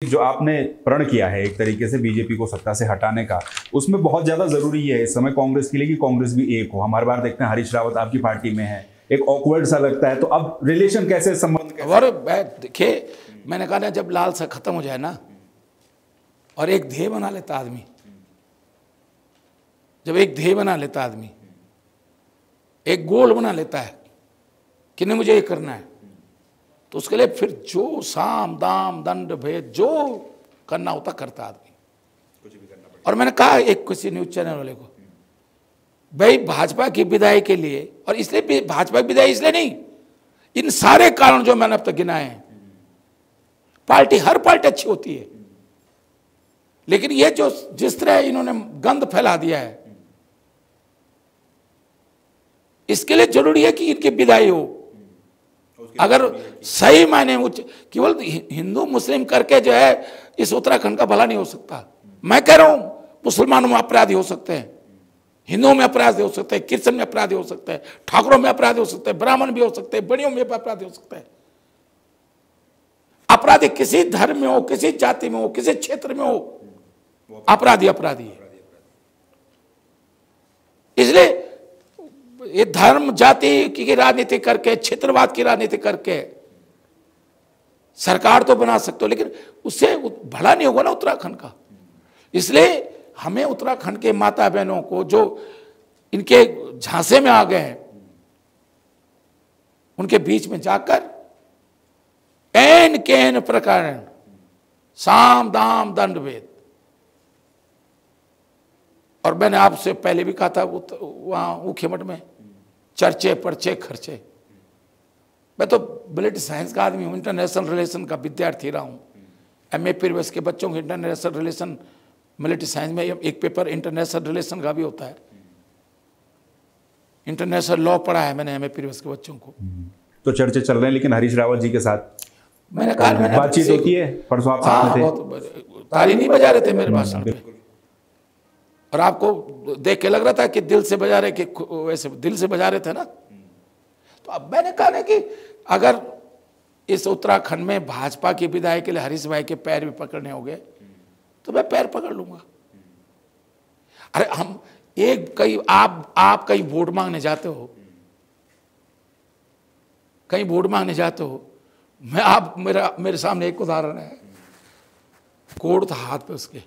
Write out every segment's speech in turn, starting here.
जो आपने प्रण किया है एक तरीके से बीजेपी को सत्ता से हटाने का, उसमें बहुत ज्यादा जरूरी है इस समय कांग्रेस के लिए कि कांग्रेस भी एक हो। हमारे बार देखते हैं हरीश रावत आपकी पार्टी में है, एक ऑकवर्ड सा लगता है, तो अब रिलेशन कैसे, संबंध कैसे? और देखिए, मैंने कहा ना, जब लाल सा खत्म हो जाए ना और एक ध्येय बना लेता आदमी, जब एक ध्येय बना लेता आदमी, एक गोल बना लेता है कि नहीं मुझे ये करना है, तो उसके लिए फिर जो साम दाम दंड भेद जो करना होता करता आदमी। कुछ भी करना पड़ेगा। और मैंने कहा एक किसी न्यूज चैनल वाले को, भाई भाजपा की विदाई के लिए, और इसलिए भाजपा की विदाई इसलिए नहीं, इन सारे कारण जो मैंने अब तक गिनाए हैं, पार्टी हर पार्टी अच्छी होती है, लेकिन ये जो जिस तरह इन्होंने गंद फैला दिया है, इसके लिए जरूरी है कि इनकी विदाई हो। अगर सही मायने केवल हिंदू मुस्लिम करके जो है इस उत्तराखंड का भला नहीं हो सकता। मैं कह रहा हूं मुसलमानों में अपराधी हो सकते हैं, हिंदुओं में अपराधी हो सकते हैं, क्रिश्चियन में अपराधी हो सकते हैं, ठाकुरों में अपराधी हो सकते हैं, ब्राह्मण भी हो सकते हैं, बनियों में अपराधी हो सकते हैं। अपराधी किसी धर्म में हो, किसी जाति में हो, किसी क्षेत्र में हो, अपराधी अपराधी है। इसलिए ये धर्म जाति की राजनीति करके, क्षेत्रवाद की राजनीति करके सरकार तो बना सकते हो, लेकिन उससे भला नहीं होगा ना उत्तराखंड का। इसलिए हमें उत्तराखंड के माता बहनों को जो इनके झांसे में आ गए हैं, उनके बीच में जाकर एन केन प्रकरण साम दाम दंड भेद, और मैंने आपसे पहले भी कहा था वहां ऊखीमठ में चर्चे पर्चे खर्चे। मैं तो मिलिट्री साइंस का आदमी हूं, इंटरनेशनल रिलेशन का विद्यार्थी रहा हूं। एमए प्रीवियस के बच्चों को इंटरनेशनल रिलेशन, मिलिट्री साइंस में एक पेपर इंटरनेशनल रिलेशन का भी होता है। इंटरनेशनल लॉ पढ़ा है मैंने एमए प्रीवियस के बच्चों को। तो चर्चे चल रहे हैं, लेकिन हरीश रावत जी के साथ मैंने कहा बातचीत होती है। परसों आप साथ में थे, ताली नहीं बजा रहे थे मेरे भाषण पे, और आपको देख के लग रहा था कि दिल से बजा रहे, कि वैसे दिल से बजा रहे थे ना। तो अब मैंने कहा ना कि अगर इस उत्तराखंड में भाजपा की विदाई के लिए हरीश भाई के पैर भी पकड़ने होंगे तो मैं पैर पकड़ लूंगा। अरे हम आप कहीं वोट मांगने जाते हो, कहीं वोट मांगने जाते हो, मेरे सामने एक उदाहरण है, कोड था हाथ पे उसके,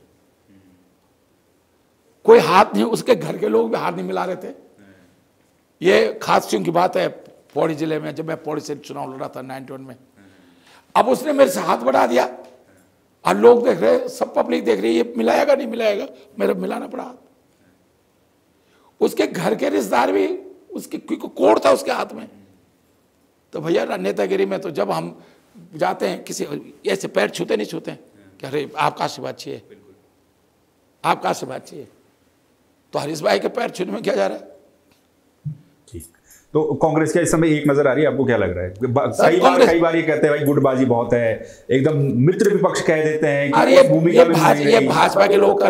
कोई हाथ नहीं, उसके घर के लोग भी हाथ नहीं मिला रहे थे। ये खासियों की बात है, पौड़ी जिले में जब मैं पौड़ी से चुनाव लड़ा था 91 में। अब उसने मेरे से हाथ बढ़ा दिया और लोग देख रहे, सब पब्लिक देख रही है, ये मिलाएगा नहीं मिलाएगा, मेरा मिलाना पड़ा हाथ। उसके घर के रिश्तेदार भी, उसके कोड था उसके हाथ में। तो भैया नेतागिरी में तो जब हम जाते हैं किसी, ऐसे पैर छूते नहीं छूते कि अरे आपका आशीर्वाद चाहिए, आपका आशीर्वाद चाहिए। तो हरीश भाई के पैर छूने में क्या जा रहा है? ठीक। तो कांग्रेस का इस समय एक नजर आ रही है, आपको क्या लग रहा है? कई बार ये कहते हैं भाई गुटबाजी बहुत है, एकदम मित्र विपक्ष कह देते हैं कि ये भाजपा के लोग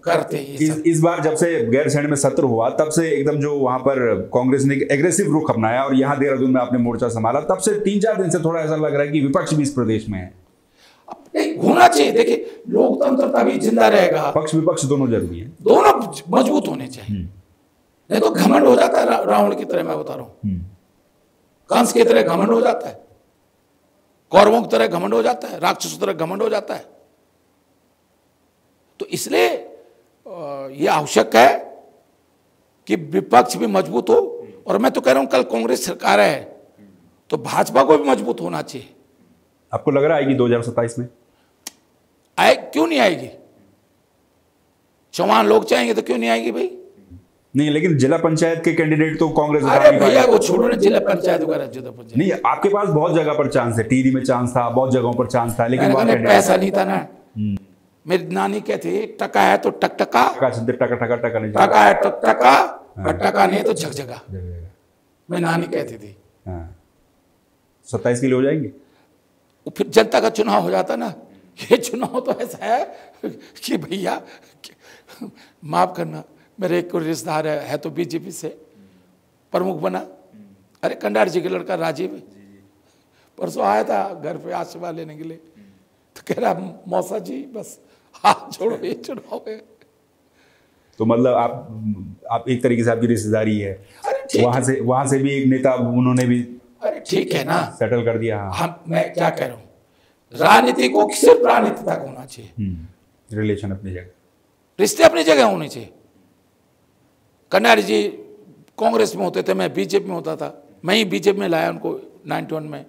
करते हैं। इस बार जब से गैरसैंण में सत्र हुआ, तब से एकदम जो वहां पर कांग्रेस ने एग्रेसिव रुख अपनाया और यहाँ देहरादून में आपने मोर्चा संभाला, तब से 3-4 दिन से थोड़ा ऐसा लग रहा है कि विपक्ष भी इस प्रदेश में है। होना चाहिए। देखिए, लोकतंत्र तभी जिंदा रहेगा, पक्ष विपक्ष दोनों जरूरी है, दोनों मजबूत होने चाहिए। नहीं तो घमंड हो जाता है, रावण की तरह मैं बता रहा हूं, कंस की तरह घमंड हो जाता है, कौरवों की तरह घमंड हो जाता है, राक्षसों की तरह घमंड हो जाता है। तो इसलिए यह आवश्यक है कि विपक्ष भी मजबूत हो। और मैं तो कह रहा हूं कल कांग्रेस सरकार है तो भाजपा को भी मजबूत होना चाहिए। आपको लग रहा है आएगी 2027 में? क्यों नहीं आएगी? चौहान लोग चाहेंगे तो क्यों नहीं आएगी भाई? नहीं, लेकिन जिला पंचायत के कैंडिडेट तो कांग्रेस। अरे भैया वो छोड़ो ना, जिला पंचायत वगैरह नहीं, आपके पास बहुत जगह पर चांस है, टीडी में चांस था, बहुत जगहों पर चांस था, लेकिन पैसा नहीं था ना। मेरी नानी कहती है टका है तो टकटका, टका नहीं, टका है तो टका, और टका नहीं तो झकझका। मेरी नानी कहती थी। 27 के लिए हो जाएंगे। फिर जनता का चुनाव हो जाता ना। ये चुनाव तो ऐसा है कि भैया माफ करना, मेरे एक रिश्तेदार है तो बीजेपी से प्रमुख बना। अरे कंडार जी का लड़का राजीव परसों आया था घर पे आशीर्वाद लेने के लिए। तो कह रहा मौसा जी बस हाथ छोड़ो, ये चुनाव है। तो मतलब आप एक तरीके से आपकी रिश्तेदारी है, अरे वहां से भी एक नेता उन्होंने भी अरे ठीक है ना, सेटल कर दिया। हम मैं क्या कह रहा हूँ, राजनीति को सिर्फ राजनीति तक होना चाहिए, रिलेशन अपनी जगह, रिश्ते अपनी जगह होने चाहिए। कन्यारी जी कांग्रेस में होते थे, मैं बीजेपी में होता था, मैं ही बीजेपी में लाया उनको 91 में।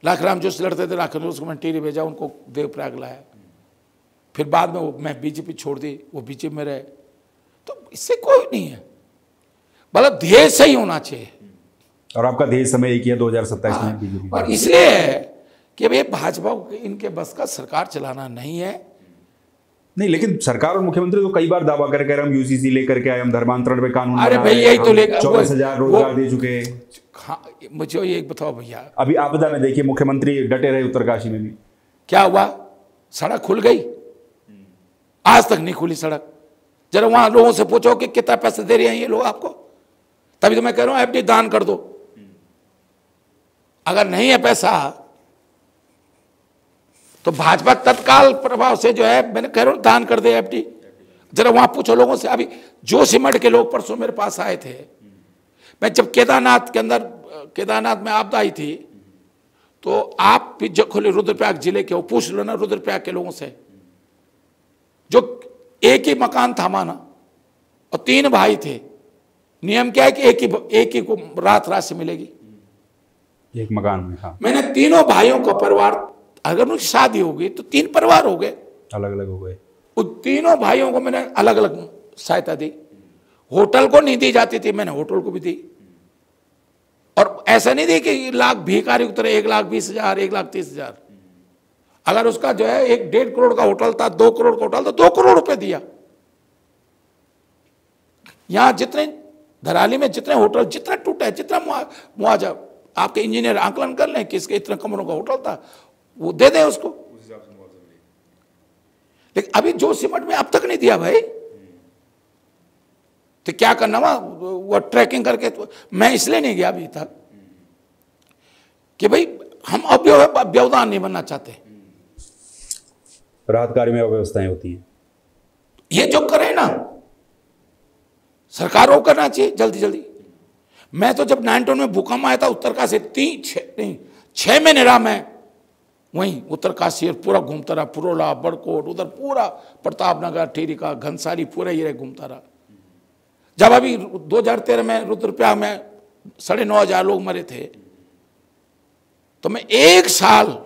लाखराम जोशी लड़ते थे, लाखराम जोशी को मैं टीरी भेजा, उनको देवप्रयाग लाया। फिर बाद में मैं बीजेपी छोड़ दी, वो बीजेपी में रहे। तो इससे कोई नहीं है, मतलब ध्येय सही होना चाहिए। और आपका ध्येय समय एक ही है 2027 में बीजेपी। और इसलिए है कि भाई भाजपा इनके बस का सरकार चलाना नहीं है। नहीं, लेकिन सरकार और मुख्यमंत्री तो कई बार दावा करके हम यूसीसी लेकर के आए, हम धर्मांतरण पे कानून, अरे भाई यही तो लेकर 24,000 रोजगार दे चुके। हाँ, मुझे ये एक बताओ भैया, अभी आपदा में देखिए मुख्यमंत्री डटे रहे, उत्तरकाशी में भी क्या हुआ, सड़क खुल गई? आज तक नहीं खुली सड़क। जरा वहां लोगों से पूछो कि कितना पैसा दे रहे हैं ये लोग आपको। तभी तो मैं कह रहा हूं एफडी दान कर दो। अगर नहीं है पैसा तो भाजपा तत्काल प्रभाव से जो है, मैंने कह रहा हूं दान कर दे एफडी। जरा वहां पूछो लोगों से। अभी जोशीमठ के लोग परसों मेरे पास आए थे, मैं जब केदारनाथ के अंदर, केदारनाथ में आपदा आई थी, तो आप भी जो खुले रुद्रप्रयाग जिले के हो, पूछ लो ना रुद्रप्रयाग के लोगों से, जो एक ही मकान था माना और 3 भाई थे। नियम क्या है कि एक ही को रात राशि मिलेगी एक मकान में। हाँ, मैंने तीनों भाइयों को परिवार, अगर उनकी शादी होगी तो 3 परिवार हो गए, अलग अलग हो गए। उन तीनों भाइयों को मैंने अलग अलग सहायता दी। होटल को नहीं दी जाती थी, मैंने होटल को भी दी। और ऐसा नहीं दी कि लाख भिखारी उतरे, 1,20,000, 1,30,000। अगर उसका जो है 1.5 करोड़ का होटल था, 2 करोड़ का होटल था, 2 करोड़ रुपए दिया। यहां जितने धराली में जितने होटल जितना टूटा है, जितना मुआवजा, आपके इंजीनियर आकलन कर लें कि इसके इतने कमरों का होटल था, वो दे दें उसको। लेकिन अभी जोशीमठ में अब तक नहीं दिया भाई। तो क्या करना वो ट्रैकिंग करके, तो मैं इसलिए नहीं गया अभी तक कि भाई हम व्यवधान नहीं बनना चाहते। राहत कार्य में अव्यवस्थाएं होती हैं, ये जो करे ना सरकार को करना चाहिए जल्दी जल्दी। मैं तो जब 91 में भूकंप आया था, उत्तरकाशी 6 महीने रहा मैं वहीं उत्तरकाशी, पूरा घूमता रहा, पुरोला, बड़कोट, उधर पूरा प्रतापनगर, टीरिका, घनसारी, पूरा ये घूमता रहा। जब अभी 2013 में रुद्रप्रयाग में 9,500 लोग मरे थे, तो मैं 1 साल,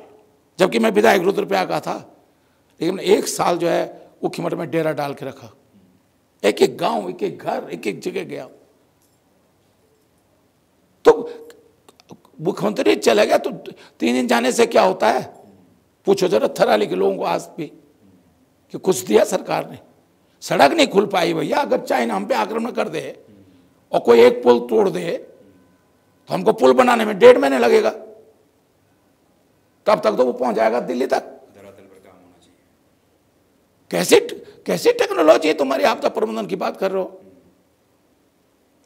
जबकि मैं विधायक रुद्रप्रयाग का था, लेकिन 1 साल जो है उखीमठ में डेरा डाल के रखा। एक एक गांव, एक एक घर, एक एक जगह गया। तो मुख्यमंत्री चला गया तो 3 दिन जाने से क्या होता है, पूछो जरा थराली के लोगों को आज भी कि कुछ दिया सरकार ने। सड़क नहीं खुल पाई भैया। अगर चाइना हम पे आक्रमण कर दे और कोई एक पुल तोड़ दे तो हमको पुल बनाने में 1.5 महीने लगेगा, तब तक तो वो पहुंच जाएगा दिल्ली तक। कैसे टेक्नोलॉजी है तुम्हारी, आपदा प्रबंधन की बात कर रहे हो।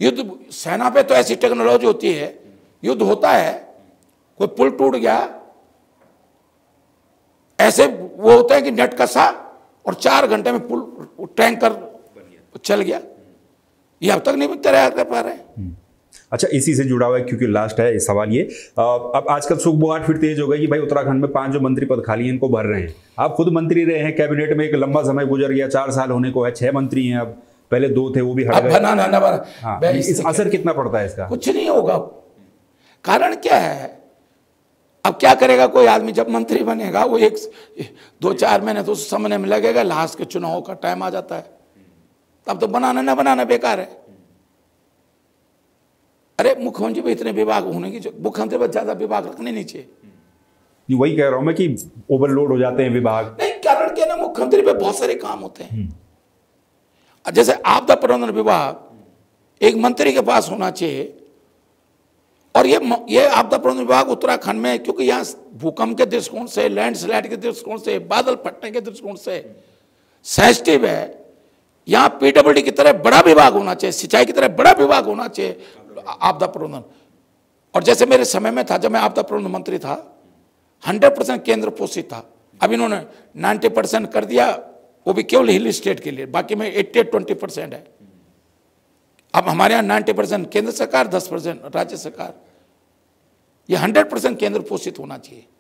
युद्ध सेना पे तो ऐसी टेक्नोलॉजी होती है, युद्ध होता है, कोई पुल टूट गया, ऐसे वो होता है कि नेट कसा और 4 घंटे में पुल टैंकर चल गया। ये अब तक नहीं तैयार कर पा रहे। अच्छा, इसी से जुड़ा हुआ है क्योंकि लास्ट है इस सवाल ये, अब आजकल सुखबुगाहट फिर तेज हो गई कि भाई उत्तराखंड में 5 जो मंत्री पद खाली हैं इनको भर रहे हैं। आप खुद मंत्री रहे हैं, कैबिनेट में एक लंबा समय गुजर गया, 4 साल होने को है, 6 मंत्री हैं अब, पहले 2 थे वो भी हट गए। हाँ, इस असर कितना पड़ता है इसका? कुछ नहीं होगा। कारण क्या है, अब क्या करेगा कोई आदमी जब मंत्री बनेगा, वो 2-4 महीने तो उस समझने में लगेगा, लास्ट के चुनाव का टाइम आ जाता है, तब तो बनाना ना बनाना बेकार है। अरे मुख्यमंत्री पे इतने विभाग होने की, मुख्यमंत्री पर ज्यादा विभाग रखने नहीं चाहिए। वही कह रहा हूं मैं कि ओवरलोड हो जाते हैं विभाग। नहीं, कारण क्या ना, मुख्यमंत्री पे बहुत सारे काम होते हैं। जैसे आपदा प्रबंधन विभाग एक मंत्री के पास होना चाहिए, और ये आपदा प्रबंधन विभाग उत्तराखंड में, क्योंकि यहाँ भूकंप के दृष्टिकोण से, लैंडस्लाइड के दृष्टिकोण से, बादल फटने के दृष्टिकोण से सेंसिटिव है। यहाँ पीडब्ल्यूडी की तरह बड़ा विभाग होना चाहिए, सिंचाई की तरह बड़ा विभाग होना चाहिए आपदा प्रबंधन। और जैसे मेरे समय में था, जब मैं आपदा प्रबंधन मंत्री था, 100% केंद्र पोषित था। अब इन्होंने 90% कर दिया, वो भी केवल हिल स्टेट के लिए, बाकी में 80-20% है। अब हमारे यहाँ 90% केंद्र सरकार, 10% राज्य सरकार। ये 100% केंद्र पोषित होना चाहिए।